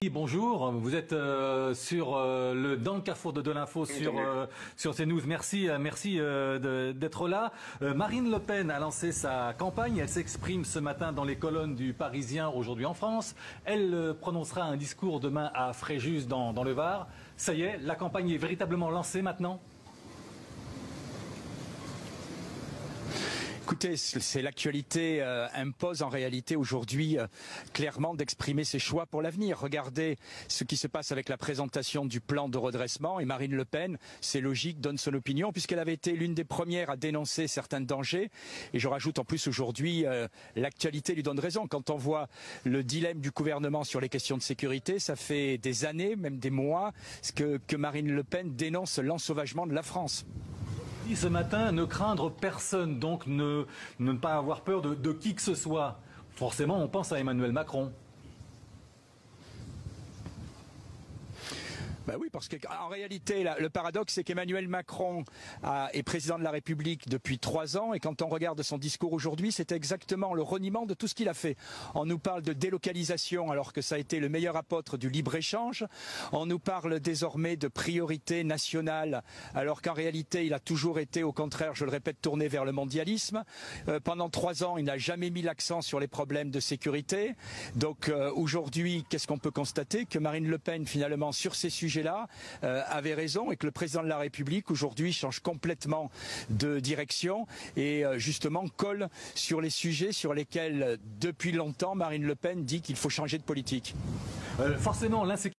Bonjour, vous êtes dans le carrefour de l'info sur CNews. Merci d'être là. Marine Le Pen a lancé sa campagne. Elle s'exprime ce matin dans les colonnes du Parisien, aujourd'hui en France. Elle prononcera un discours demain à Fréjus dans le Var. Ça y est, la campagne est véritablement lancée maintenant ? Écoutez, c'est l'actualité impose en réalité aujourd'hui clairement d'exprimer ses choix pour l'avenir. Regardez ce qui se passe avec la présentation du plan de redressement et Marine Le Pen, c'est logique, donne son opinion puisqu'elle avait été l'une des premières à dénoncer certains dangers. Et je rajoute en plus aujourd'hui, l'actualité lui donne raison. Quand on voit le dilemme du gouvernement sur les questions de sécurité, ça fait des années, même des mois, que Marine Le Pen dénonce l'ensauvagement de la France. Ce matin, ne craindre personne, donc ne pas avoir peur de qui que ce soit. Forcément, on pense à Emmanuel Macron. Ben oui, parce qu'en réalité, le paradoxe, c'est qu'Emmanuel Macron est président de la République depuis 3 ans, et quand on regarde son discours aujourd'hui, c'est exactement le reniement de tout ce qu'il a fait. On nous parle de délocalisation, alors que ça a été le meilleur apôtre du libre-échange. On nous parle désormais de priorité nationale, alors qu'en réalité, il a toujours été, au contraire, je le répète, tourné vers le mondialisme. Pendant 3 ans, il n'a jamais mis l'accent sur les problèmes de sécurité. Donc aujourd'hui, qu'est-ce qu'on peut constater? Que Marine Le Pen, finalement, sur ces sujets là avait raison et que le président de la République aujourd'hui change complètement de direction et justement colle sur les sujets sur lesquels depuis longtemps Marine Le Pen dit qu'il faut changer de politique. Forcément, l'insécurité